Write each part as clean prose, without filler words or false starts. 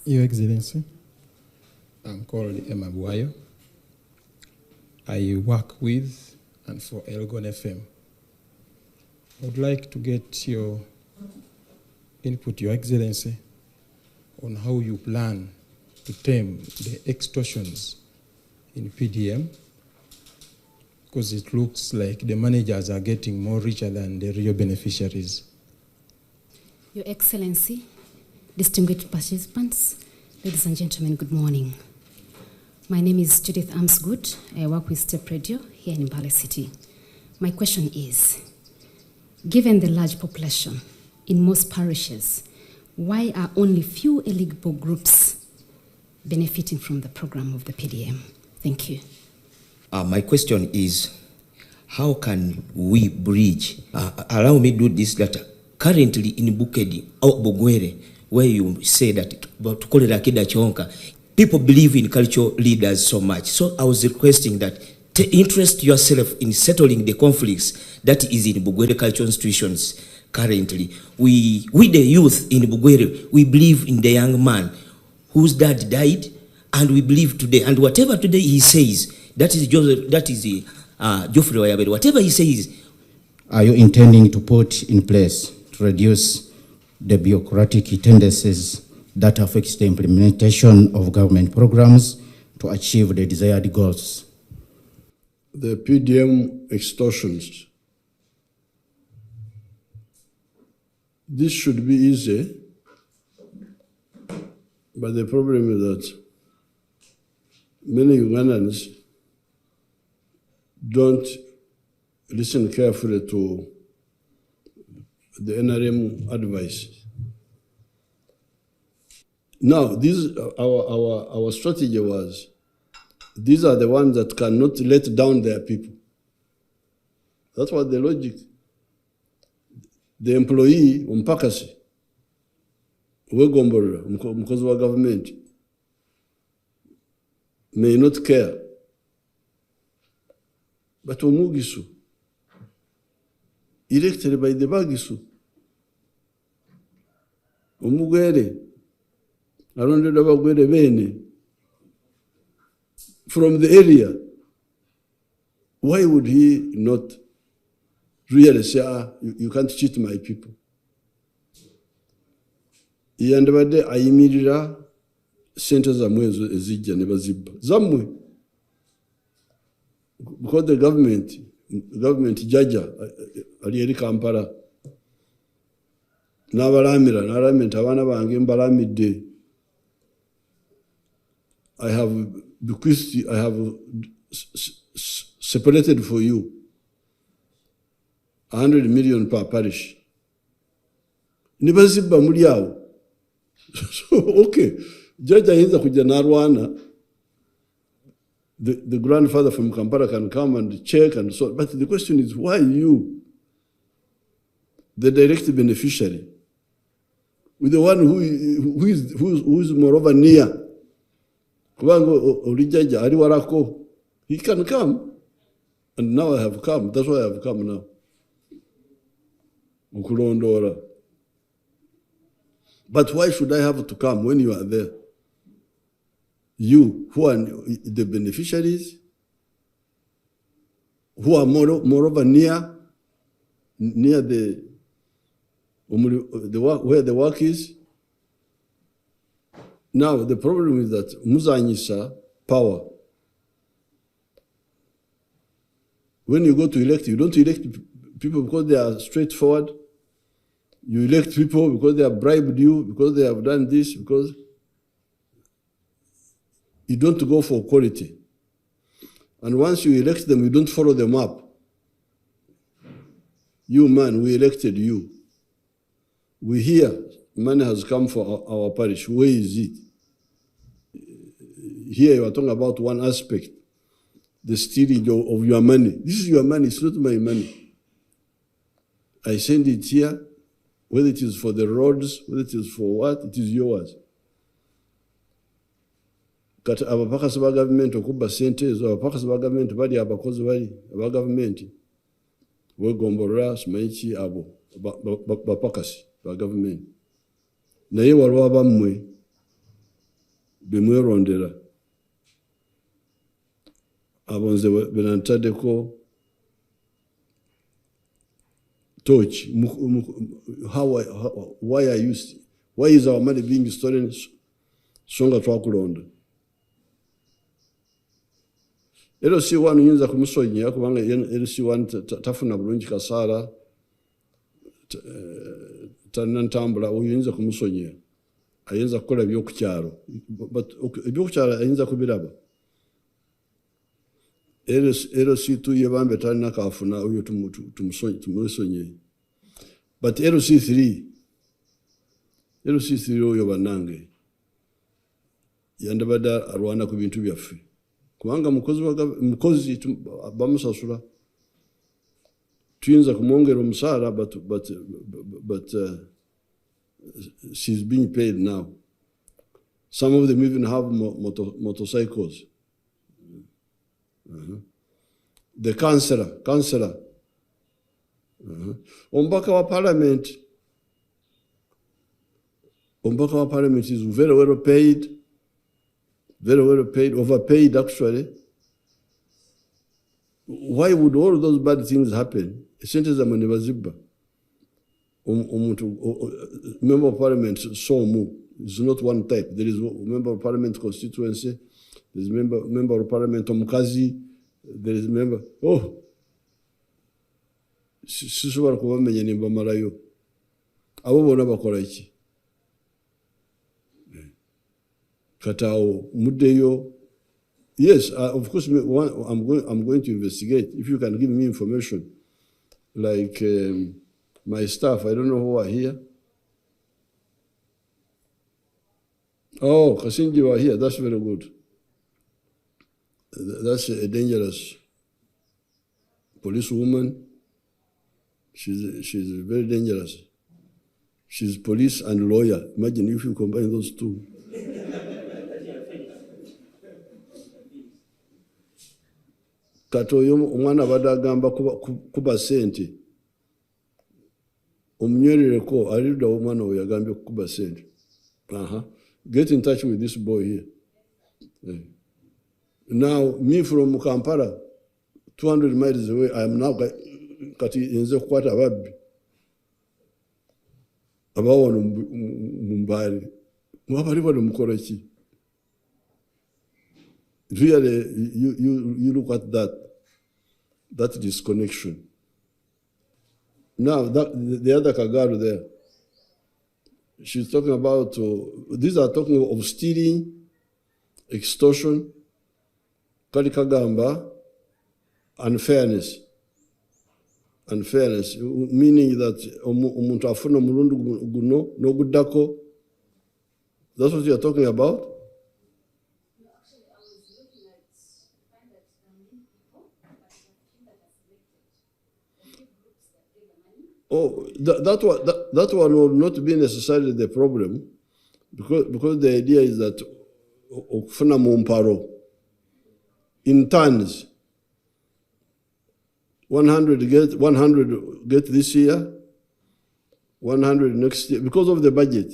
Your Excellency, I'm called Mbale. I work with and for Elgon FM. I would like to get your input, Your Excellency, on how you plan to tame the extortions in PDM, because it looks like the managers are getting more richer than the real beneficiaries. Your Excellency, distinguished participants, ladies and gentlemen, good morning. My name is Judith Amsgood. I work with Step Radio here in Mbale City. My question is, given the large population in most parishes, why are only few eligible groups benefiting from the program of the PDM? Thank you. My question is, how can we bridge? Allow me to do this data. Currently in Bukedi or Bogwere, where you say that people believe in cultural leaders so much. So I was requesting that to interest yourself in settling the conflicts that is in Bugwere cultural institutions currently. We the youth in Bugwere, we believe in the young man whose dad died, and we believe today, and whatever today he says, that is Geoffrey Wayabere, whatever he says. Are you intending to put in place to reduce the bureaucratic tendencies that affects the implementation of government programs to achieve the desired goals? The PDM extortions. This should be easy, but the problem is that many Ugandans don't listen carefully to the NRM advice. Now, our strategy was, these are the ones that cannot let down their people. That was the logic. The employee, umpakasi, wegomborera, umukozi wa government, may not care. But umugisu, elected by the bagisu, umugwere, around the bene, from the area, why would he not really say, you can't cheat my people? Yandabade ayimirira sente zamwe ezijja ne bazibba. Zamwe. Because the government jaja ali eri Kampala n'abalamira abaana bange mbalamidde. I have bequeathed, I have separated for you 100 million per parish. Nibazibba muri awo. So, okay. Jaja yinza kujja n'arwana. The grandfather from Kampala can come and check and so on. But the question is, why you, the direct beneficiary, with the one who is moreover near? He can come. And now I have come. That's why I have come now. But why should I have to come when you are there? You, who are the beneficiaries, who are moreover near the where the work is. Now, the problem is that muzanyisa power. When you go to elect, you don't elect people because they are straightforward. You elect people because they have bribed you, because they have done this, because you don't go for quality. And once you elect them, you don't follow them up. You, man, we elected you. We hear money has come for our parish. Where is it? Here you are talking about one aspect, the stealing of your money. This is your money, it's not my money. I send it here, whether it is for the roads, whether it is for what, it is yours. Kati abapakasi ba government okubba sente ezo, abapakasi ba government bali abakozi bali aba government wegomborera simanyi abo bapakasi ba government. Naye waliwo abammwe bemwerondera abo nze benantaddeko torch. Why is our money being stolen? Songa twakulonda. LC1 yinza kumusonyera kubanga LC1 tafuna bulungi kasara tanantambula oyinza kumusonyera ayinza kukola byokukyalo ebyokukyalo ayinza kubiraba. LC2 yebambe talina kafuna oyo tumusonyere, but LC3 oyo banange yandabadde arwana ku bintu byaffe kubanga mukozi bamusasula tuyinza kumwongera omusaala but she's being paid now. Some of them even have motorcycles. The councillor. Ombaka wa parliament is very well paid, overpaid actually. Why would all those bad things happen? Sente za manebazibba. Member of parliament somu is not one type. There is a member of parliament constituency, there is member of parliament omukazi, there is member. Sisubar kubamenya nimba malayo. Abo bona bakola iki? Katao mudeyo. Yes, of course I'm going to investigate. If you can give me information, like my staff, I don't know who are here. Oh, Kasinji are here. That's very good. That's a dangerous policewoman. She's very dangerous. She's police and lawyer. Imagine if you combine those two. Katoyo omwana badagamba kuba sente. Omunywerereko alida omwana oyo yagambye kuba sente. Get in touch with this boy here. Now, me from Kampala, 200 miles away, I am now kati inze kukwata babbi. Abawono Mbale. Mwabali bano mukola ki? Really, you look at that disconnection. Now, the other Kagaru there, she's talking about, these are talking of stealing, extortion, Kalikagamba, unfairness. Unfairness, meaning that omuntu afuna mulundu guno no gudako. That's what you're talking about? No, actually, I was looking at find that many people, but the few that are selected, the big groups that get the money. Oh, that one will not be necessarily the problem, because the idea is that okufuna mumparo in tons. 100 get this year, 100 next year, because of the budget.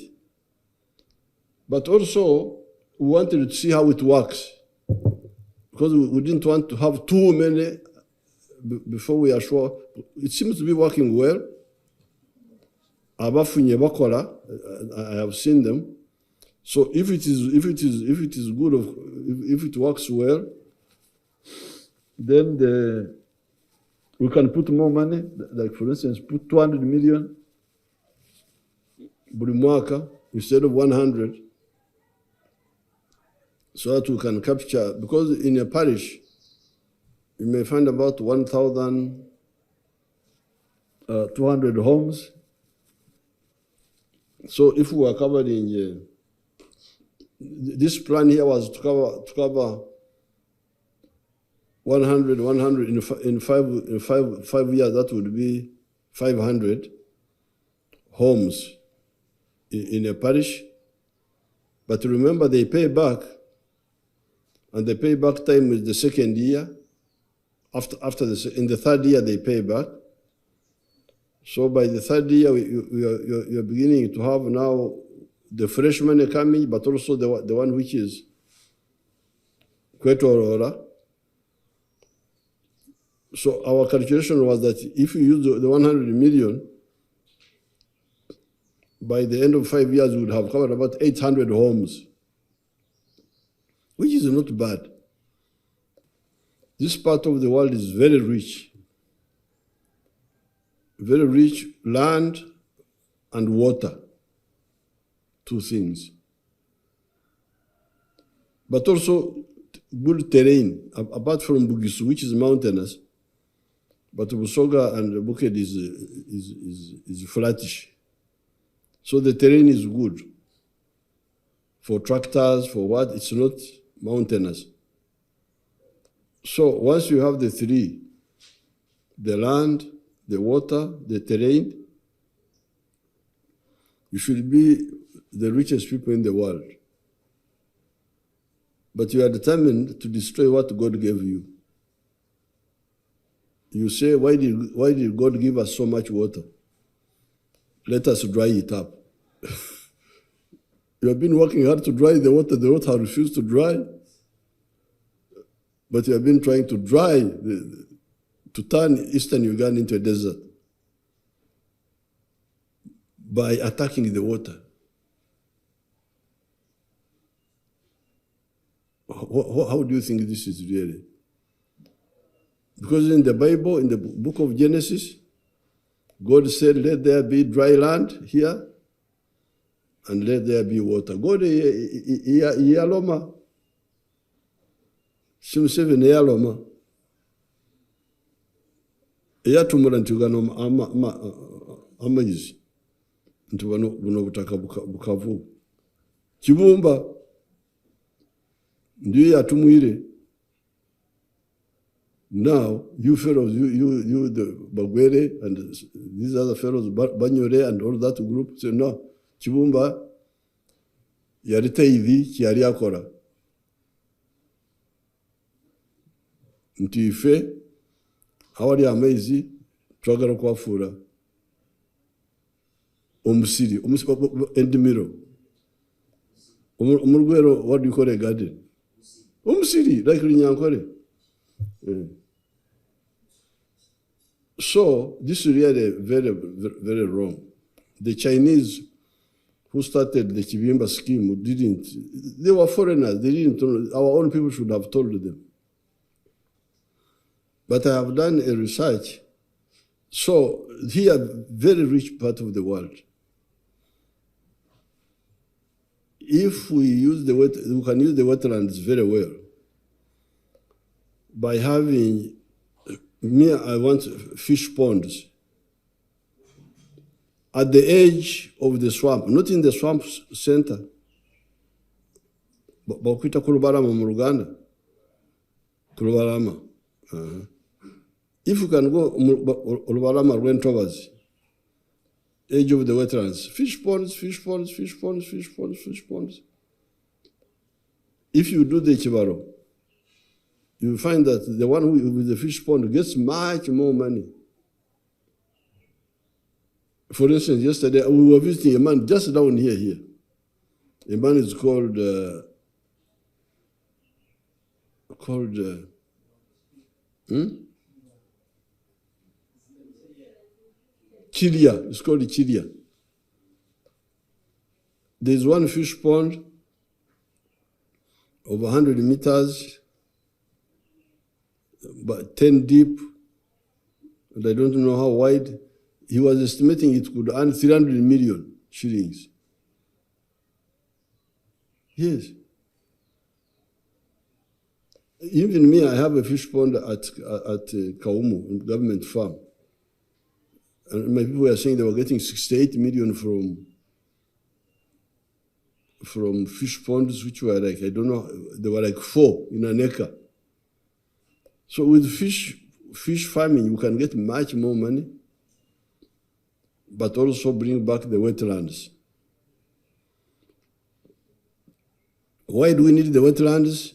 But also, we wanted to see how it works, because we didn't want to have too many before we are sure. It seems to be working well. Abafunye bakola, I have seen them. So if it is good, if it works well, then we can put more money. Like for instance, put 200 million buli mwaka instead of 100, so that we can capture. Because in a parish, you may find about 1,200 homes. So if we were covering, this plan here was to cover 100 in 5 years. That would be 500 homes in a parish. But remember, they pay back, and the payback time is the second year. In the third year, they pay back. So by the third year, you're beginning to have now the fresh money coming, but also the one which is kwetorora. So our calculation was that if you use the 100 million, by the end of 5 years, we would have covered about 800 homes, which is not bad. This part of the world is very rich land and water, two things. But also good terrain, apart from Bugisu, which is mountainous, but Busoga and Buked is flattish. So the terrain is good for tractors, for what? It's not mountainous. So once you have the three, the land, the water, the terrain, you should be the richest people in the world. But you are determined to destroy what God gave you. You say, why did God give us so much water? Let us dry it up. You have been working hard to dry the water has refused to dry. But you have been trying to to turn eastern Uganda into a desert by attacking the water. How do you think this is really? Because in the Bible, in the book of Genesis, God said, let there be dry land here, and let there be water. God, Yaloma. Museveni Yaloma. Yatumula ntugano amaizi. Ntubano buno butaka bukavu. Kibumba. Ndiyo yatumwire. Now, you fellows, you the Bagwere and these other fellows, Banyore and all that group, say, no, Chibumba, yarite hivi, kiari akora. Ntife, hawari amezi, twagara kwafura. Omusiri, endimiro. Umurugwero, what do you call a garden? Omusiri, like Rinyankore. So this is really very, very wrong. The Chinese who started the Kibimba scheme didn't. They were foreigners. They didn't. Our own people should have told them. But I have done a research. So here, very rich part of the world. If we use we can use the wetlands very well. By having, I want fish ponds at the edge of the swamp, not in the swamp center. Bakwita Kulubalama Muruganda. Kulubalama. If you can go Kulubalama Rentovers, edge of the wetlands, fish ponds. If you do the Chibaro, you will find that the one with the fish pond gets much more money. For instance, yesterday we were visiting a man just down here. A man is called Chilia. It's called Chilia. There's one fish pond of 100 meters, but 10 deep, and I don't know how wide. He was estimating it could earn 300 million shillings. Yes. Even me, I have a fish pond at Kaumu, government farm. And my people were saying they were getting 68 million from fish ponds, which were like, I don't know, they were like 4 in an acre. So with fish farming, you can get much more money, but also bring back the wetlands. Why do we need the wetlands?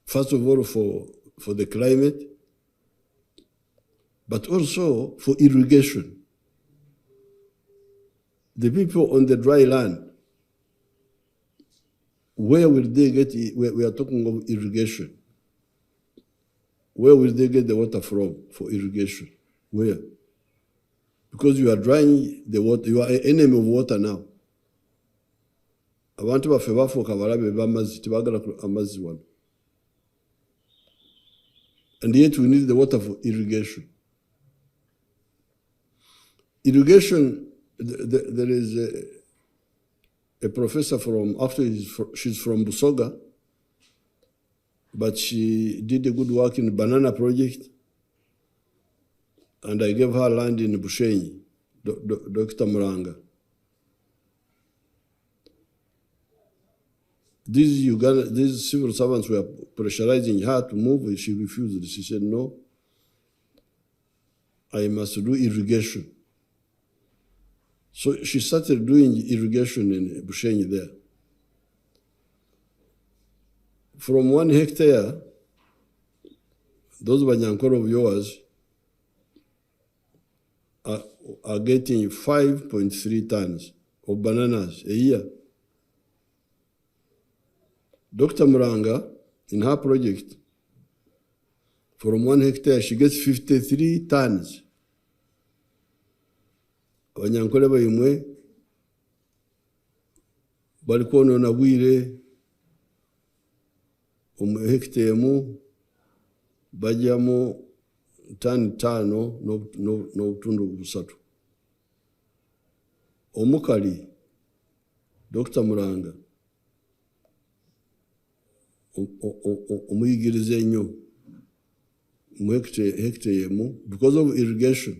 First of all, for the climate, but also for irrigation. The people on the dry land, where will they get? We are talking of irrigation. where will they get the water from for irrigation? Where? Because you are drying the water, you are an enemy of water now. Abantu baffe bafuuka balabe b'amazzi tebagala amazzi wano. And yet we need the water for irrigation. Irrigation, there is a professor from, actually she's from Busoga, but she did a good work in the banana project, and I gave her land in Bushenyi, Dr. Muranga. These civil servants were pressurizing her to move, and she refused. She said, no, I must do irrigation. So she started doing irrigation in Bushenyi there. From 1 hectare, those Banyankoro of yours are getting 5.3 tons of bananas a year. Dr. Muranga, in her project, from 1 hectare, she gets 53 tons. Abanyankole bayimwe bali kwonona bwire hectare mu bajyamu tani 5 n'obutundu 3. Omukali Dr. Muranga omuyigiriza ennyo mu hectare mu, because of irrigation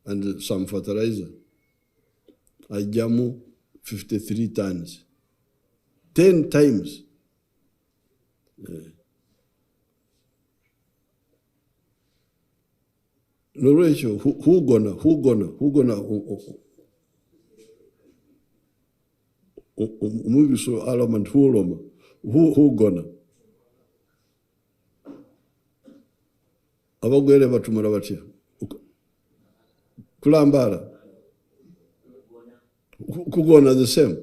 and some fertilizer, ajjamu 53 tons, 10 times. Nolwekyo who gonna omubiso alama ntuoloma who gonna abagwere batumula batya kulambala kugona the same.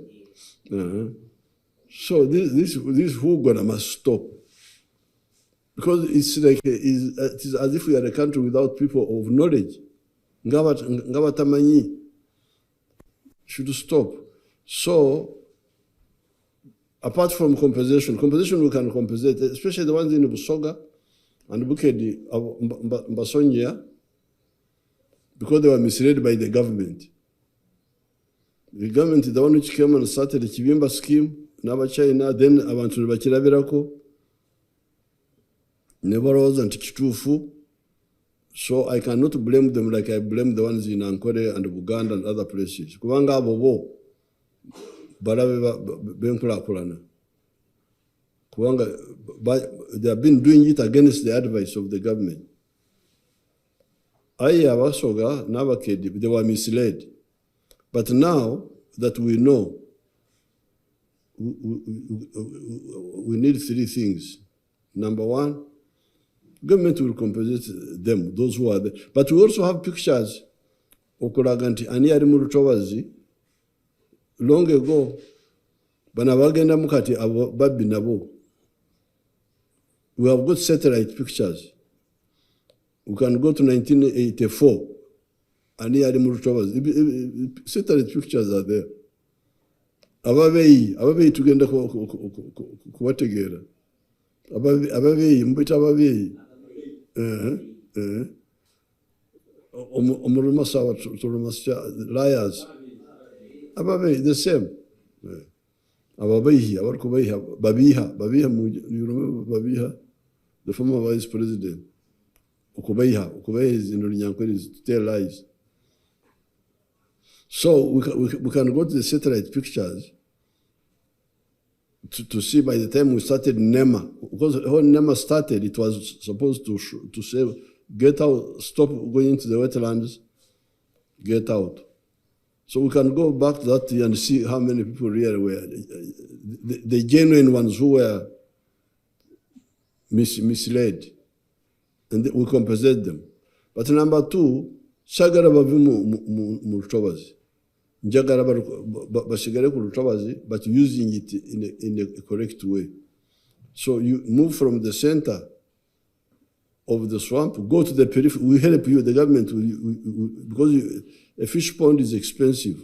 So this who gonna must stop, because it's like it is as if we are a country without people of knowledge. Ngabatamanyi should stop. So apart from compensation we can compensate, especially the ones in Busoga and Bukedi, Mbasonja, because they were misled by the government. The government is the one which came and started the Chibimba scheme, China, then abantu bakirabirako, never was and kitufu. So I cannot blame them like I blame the ones in Ankole and Buganda and other places. Kubanga bobo barabe benkulakulana. Kubanga they have been doing it against the advice of the government. Abasoga n'abakedi, they were misled. But now that we know, we need 3 things. Number 1, government will compensate them, those who are there. But we also have pictures okulaga nti ani yali mu lutobazi long ago, bana bagenda mukati babbi nabo. We have got satellite pictures. We can go to 1984. Ani yali mu lutobazi. Satellite pictures are there. Ababeyi tugenda kubategeera. Ababeyi mbita ababeyi. Omuluma sawa liars. Ababeyi the same. Ababeyi abarikubeyiha babiha you remember babiha, the former vice president. Ukubeyiha is in Runyankore is to tell lies. So we can go to the satellite pictures to see by the time we started NEMA, because when NEMA started, it was supposed to say, get out, stop going into the wetlands, get out. So we can go back to that and see how many people really were, the genuine ones who were misled, and we compensate them. But number 2, shagara bavi mu lutobazi. Njagara basigare ku lutobazi, but using it in a correct way. So you move from the center of the swamp, go to the periphery. We help you. The government because a fish pond is expensive.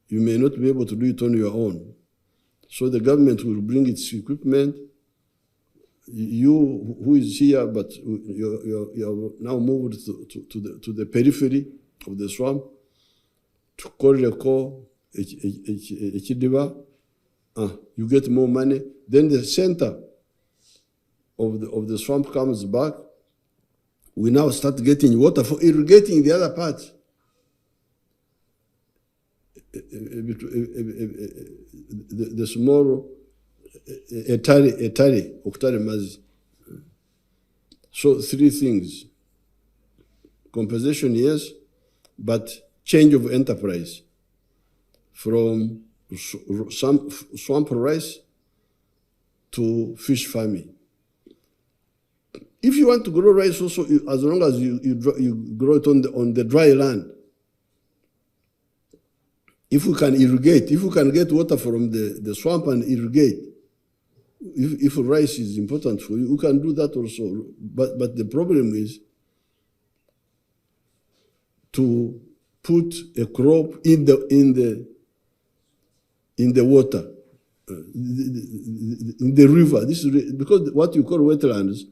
You may not be able to do it on your own. So the government will bring its equipment. You who is here, but you're now moved to the periphery of the swamp, to Koreko, Echidiba, you get more money. Then the center of the swamp comes back. We now start getting water for irrigating the other part. The small Oktare Mazi. So 3 things. Compensation, yes, but change of enterprise from swamp rice to fish farming. If you want to grow rice also, as long as you grow it on the dry land, if we can irrigate, if we can get water from the swamp and irrigate, if rice is important for you, we can do that also. But the problem is to put a crop in the water, in the river. This is because what you call wetlands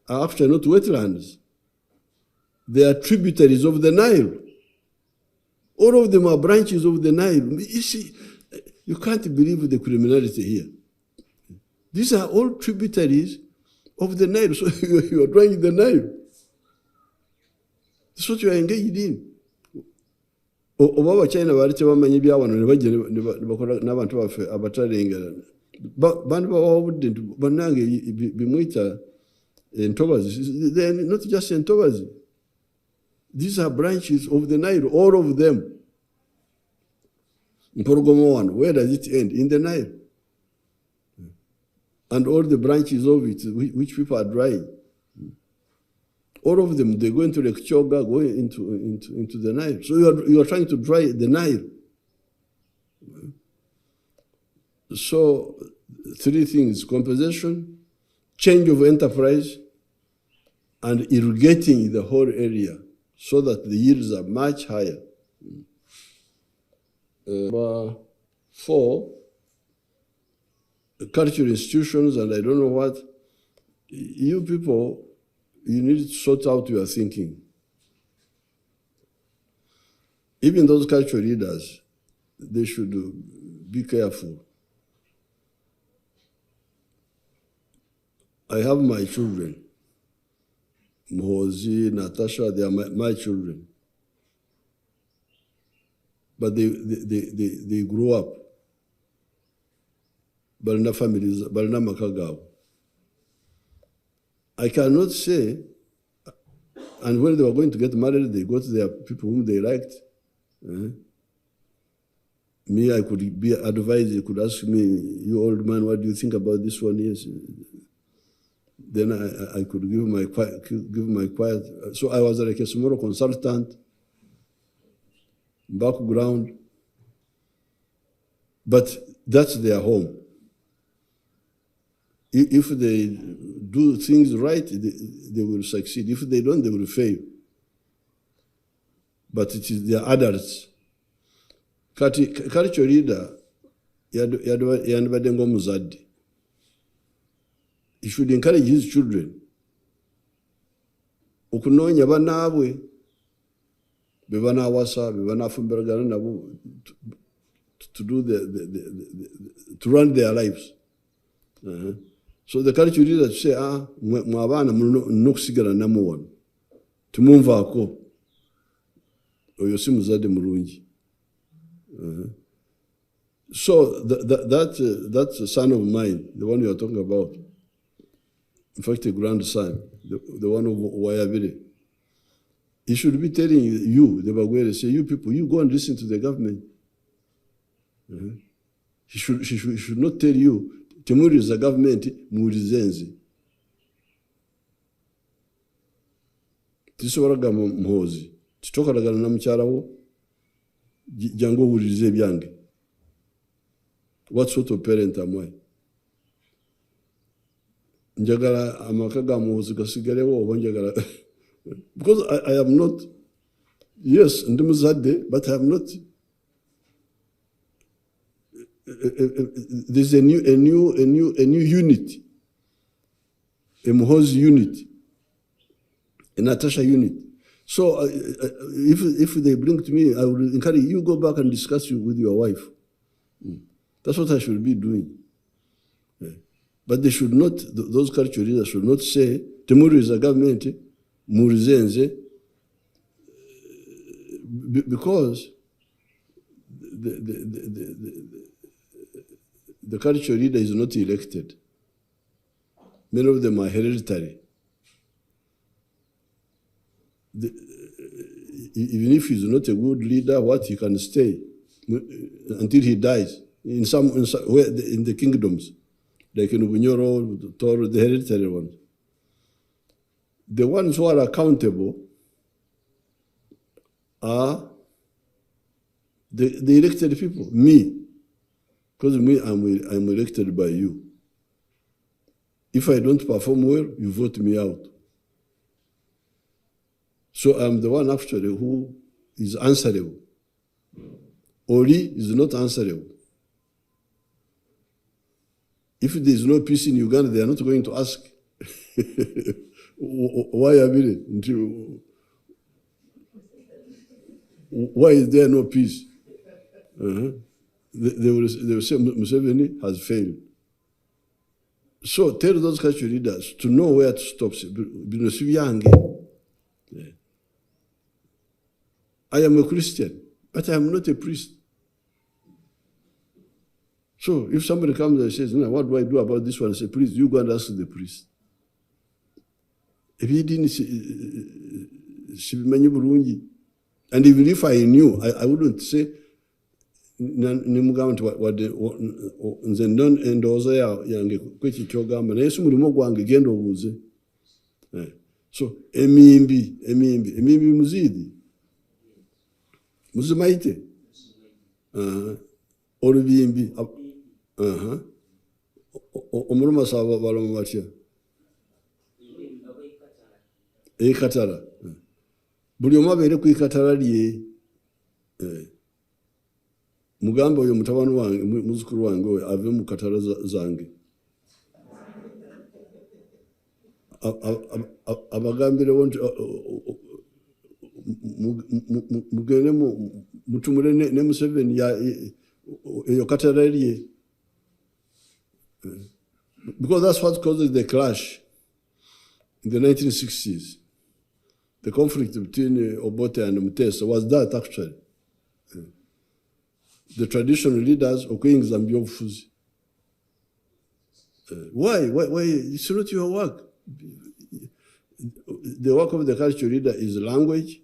are actually not wetlands. They are tributaries of the Nile. All of them are branches of the Nile. You see, you can't believe the criminality here. These are all tributaries of the Nile. So you are drawing the Nile. That's what you are engaged in. Obaba China bariche bamenye byabano ne bagene bakora nabantu bafe abatarengerana. Bantu bawudde banange bimwita entobazi. They are not just entobazi. These are branches of the Nile, all of them. Mporogomo one, where does it end? In the Nile. And all the branches of it, which people are drying. All of them, they go into Lake Choga, go into the Nile. So you are trying to dry the Nile. So 3 things: compensation, change of enterprise, and irrigating the whole area so that the yields are much higher. 4, cultural institutions, and I don't know what. You people, you need to sort out your thinking. Even those cultural leaders, they should be careful. I have my children. Mohozi, Natasha, they are my children. But they grew up. Balna families, Balna Makagao. I cannot say, and when they were going to get married, they got their people whom they liked. Me, I could be advised, they could ask me, you old man, what do you think about this one? Yes. Then I could give my quiet. So I was like a small consultant, background, but that's their home. If they do things right, they will succeed. If they don't, they will fail. But it is their adults. Culture leader, Yanbadengo Muzadi. He should encourage his children. Okunonya banabwe, bebana wasa, bebana fumberagana nabu, to do to run their lives. So the culture leaders say, mwabana munokusigala namuwano. Tumumva ako. Oyo si muzade mulungi. So that's a son of mine, the one you are talking about. In fact, a grandson, the one of Wayabiri. He should be telling you, the Bagwere, say, you people, you go and listen to the government. He should not tell you, Temuri is the government, Murizenzi. Tisoraga Mhozi. Titoka na mcharawo, jango urize byange. What sort of parent am I? njagala amaka ga muhozi gasigarewo oba njagala because I am not, yes, ndi muzadde, but I am not. There's a new unit, a Muhozi unit, a Natasha unit. So if they bring to me, I will encourage you, go back and discuss with your wife. That's what I should be doing. Yeah. But they should not, those culture leaders should not say, Temuri is a government, Murizenze, because the culture leader is not elected. Many of them are hereditary. Even if he's not a good leader, he can stay until he dies in the kingdoms, like in Bunyoro, Toro, the hereditary ones. The ones who are accountable are the elected people, me. Because me, I'm elected by you. If I don't perform well, you vote me out. So I'm the one actually who is answerable. Oli is not answerable. If there is no peace in Uganda, they are not going to ask, why is there no peace? They will say Museveni has failed. So tell those culture leaders to know where to stop. I am a Christian, but I am not a priest. So if somebody comes and says, no, what do I do about this one? I say, please, you go and ask the priest. If he didn't, and even if I knew, I wouldn't say, nze endowooza yange kweki kyogamba naye si mulimu gwange genda obuuze. So emimbi muzidi muzimaite olubimbi omuluma saba baloma batya ekatala buli omu abeere ku ikatala lye. Mugambo oyo mutabani wange muzukuru wange oyo ave mu katala zange abagambirewo nti mugende mutumule ne Museveni eyo katala lye, because that's what causes the clash in the 1960s. The conflict between Obote and Mutesa was that actually. The traditional leaders of King Zambia Fuzi. Why? It's not your work. The work of the cultural leader is language.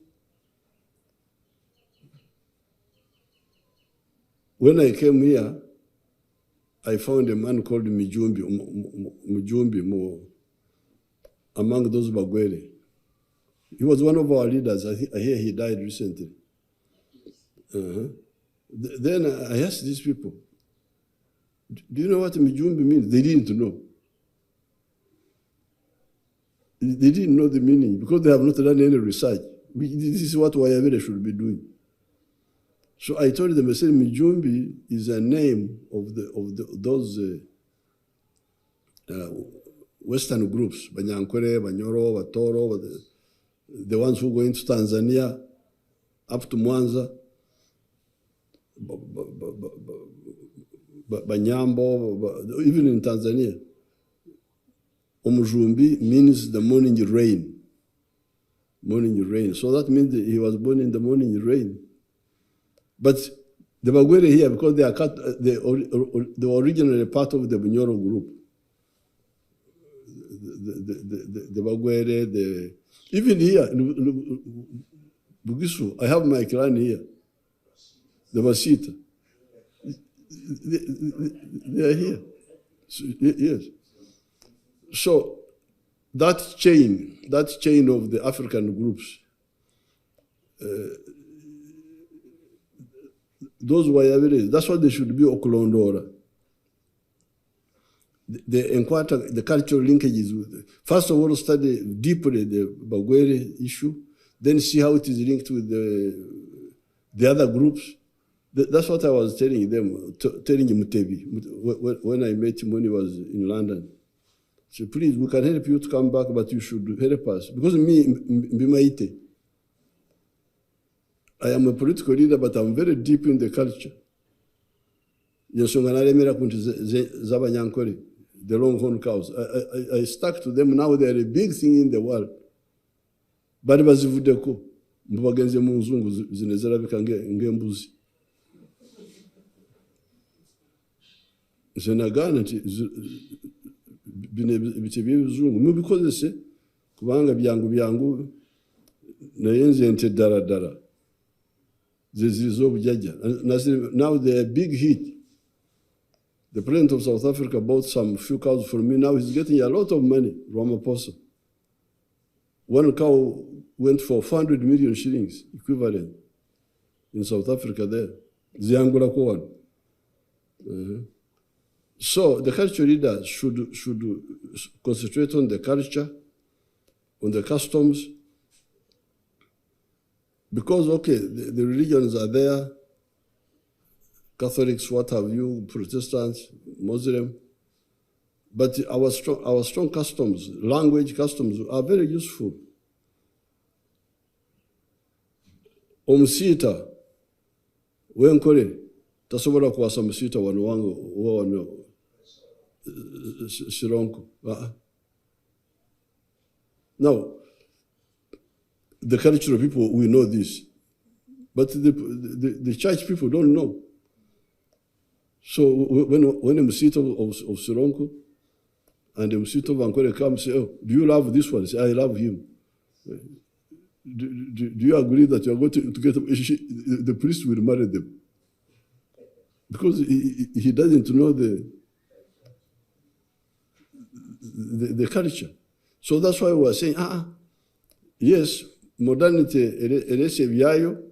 When I came here, I found a man called Mujumbi among those Bagwere. He was one of our leaders. I hear he died recently. Then I asked these people, do you know what Mijumbi means? They didn't know. They didn't know the meaning because they have not done any research. This is what Wayavere should be doing. So I told them, I said, Mijumbi is a name of those Western groups, Banyankwere, Banyoro, Batoro, the ones who go into Tanzania, up to Mwanza. Banyambo, even in Tanzania, Omujumbi means the morning rain. Morning rain. So that means that he was born in the morning rain. But the Bagwere here, because they were originally part of the Bunyoro group. The Bagwere, even here in Bugisu, I have my clan here. The Masita. They are here. So, yes. So that chain of the African groups, those Wayaviris, that's what they should be Okulondora. they encounter the cultural linkages with, first of all, study deeply the Bagwere issue, then see how it is linked with the other groups. That's what I was telling them, telling Mutebi when I met him when he was in London. So please, we can help you to come back, but you should help us. Because me, Mbimaite, I am a political leader, but I'm very deep in the culture. The longhorn cows. I stuck to them. Now they are a big thing in the world. Bari bazivudeko mubagenze mu nzungu zinezera bikange ngembuzi. Zenagana nti bine bitebye bizungu mubikozese kubanga byangu nayenze nte dara zizo bujaja. Now they are big hit. The president of South Africa bought some few cows from me. Now he's getting a lot of money, Ramaphosa. One cow went for 400 million shillings equivalent in South Africa there. Ziangula Kowan. So the culture leaders should concentrate on the culture, on the customs, because, okay, the religions are there, Catholics, what have you, Protestants, Muslim, but our strong customs, language customs are very useful. Omusita, wenkore, tasobora kuwasa musita wano wangu wano sironko. Now, the cultural people, we know this, but the church people don't know. So when a Musito of Sironko and the Musito of Ankore come say, oh, do you love this one? Say, I love him. Do you agree that you are going to get the priest will marry them? Because he doesn't know the culture. So that's why we are saying, yes, modernity erese byayo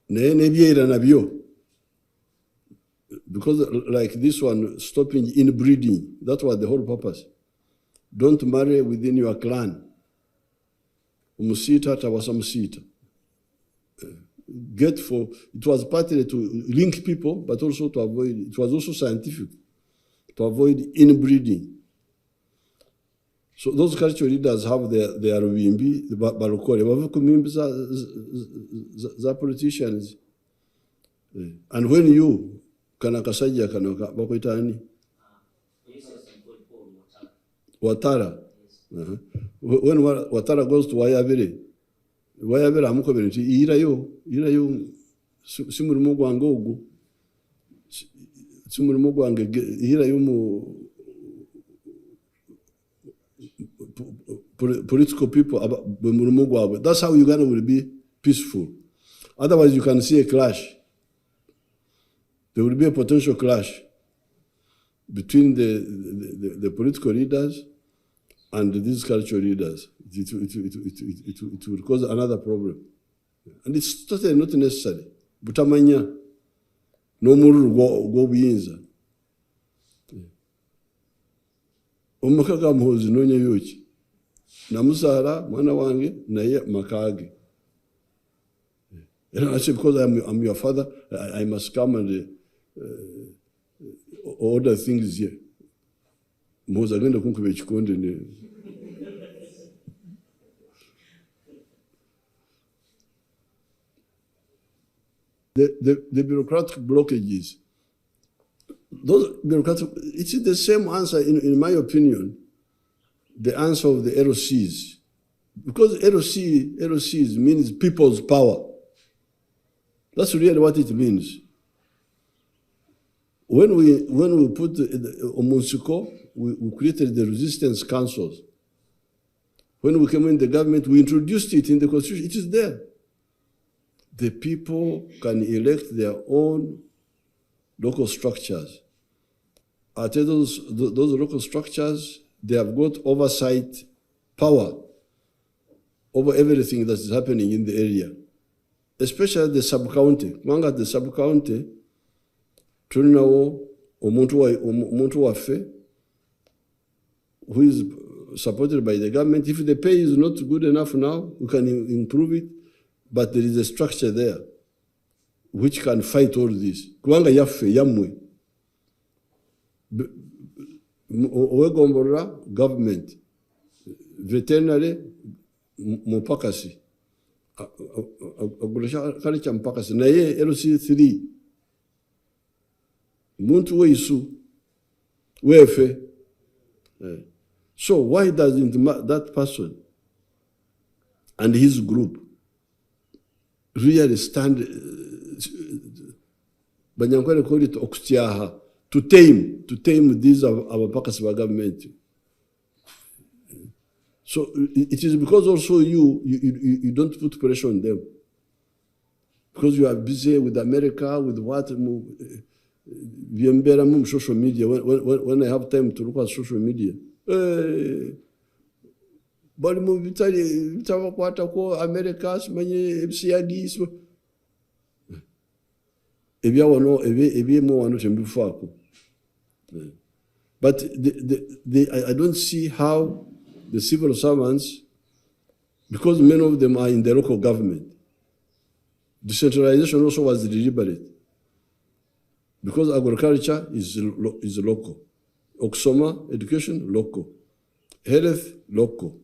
ne byera nabyo. Because like this one, stopping inbreeding, that was the whole purpose. Don't marry within your clan. Umusita tawasa musita. It was partly to link people, but also to avoid, it was also scientific, to avoid inbreeding. So those cultural leaders have their wimbi, the barokore, wavukumimbi za politicians. And when you, kana kasajja kana bakwita ani Watara. When Watara goes to Wayabere amukobere nti irayo simurimo gwange ogu simurimo gwange irayo mu political people murimo gwawe. That's how Uganda will be peaceful. Otherwise you can see a clash. There will be a potential clash between the political leaders and these cultural leaders. It will cause another problem. And it's totally not necessary. Butamanya, no more go biyinza. Omukaka muhozi nonya yoki. Namusara, mwana wange, naye makage. And I say, because I'm your father, I must come and order things here. Moza genda kunkube chikonde ne. The bureaucratic blockages, those bureaucratic, it's the same answer, in my opinion, the answer of the LOCs. Because LOCs means people's power. That's really what it means. When we put Omonsuko, we created the resistance councils. When we came in the government, we introduced it in the constitution. It is there. The people can elect their own local structures. At those local structures, they have got oversight power over everything that is happening in the area, especially the sub-county. Among the sub-county, Tulinawo omuntu waffe who is supported by the government. If the pay is not good enough now, we can improve it, but there is a structure there which can fight all this. Kubanga yaffe yamwe owegomborera government veterinary mupakasi agulekya mupakasi naye LC3 muntu weisu wefe. So why doesn't that person and his group really stand, Banyankwere call it okutyaha, to tame these abapakasi ba government? So it is because also you don't put pressure on them, because you are busy with America, with what social media. When I have time to look at social media, bali mu bitabakwata ko America simanye ebisiyagiso ebyawano ebyemu wano tembifaako. But I don't see how the civil servants, because many of them are in the local government, decentralization also was deliberate, because agriculture is local, okusoma, education local, health local.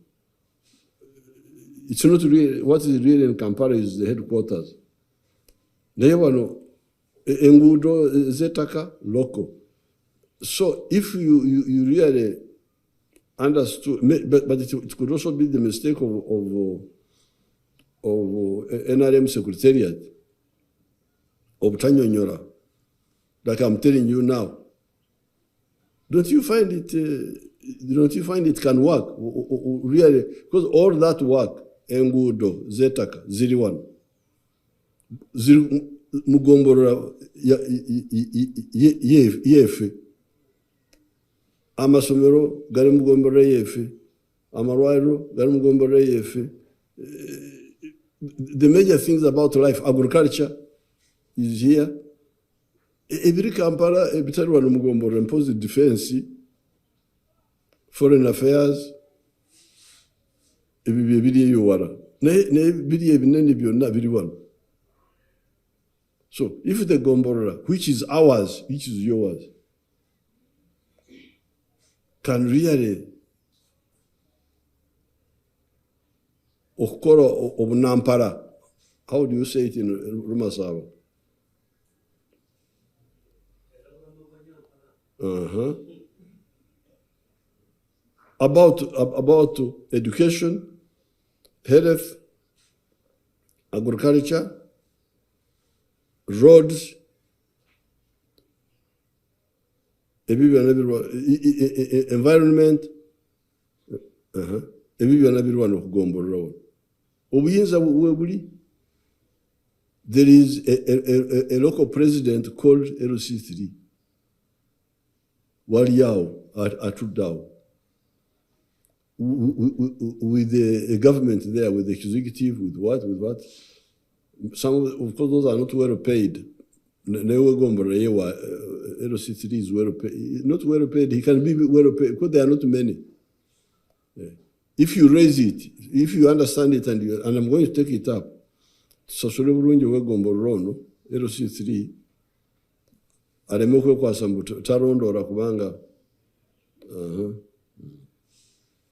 It's not really, what is really in Kampala is the headquarters. Naye wano enguudo zetaka local. So if you really understood, but it could also be the mistake of NRM Secretariat of Tanyonyora, like I'm telling you now. Don't you find it can work really? Because all that work, engudo zetaka ziri one, ziri mugombora yefe. Amasomero gari mugombora yefe, amarwairo gari mugombora yefe. The major things about life, agriculture is here. Every Kampala, every one mugombora impose defense, foreign affairs, ebibiri yuwara. Ne biri ebinene byonna biri one. So if the gombora, which is ours, which is yours, can really okoro obunampara, how do you say it in Rumasaba? About education, health, agriculture, roads, environment, everyone of Gombo Road. There is a local president called LC3. Waliao Atudao. With the government there, with the executive, with what? Some of course those are not well paid. LC3 is well paid. Not well paid. He can be well paid because there are not many. If you raise it, if you understand it, and I'm going to take it up, LC3 alemekwe kwa sambuto tarondo ora kubanga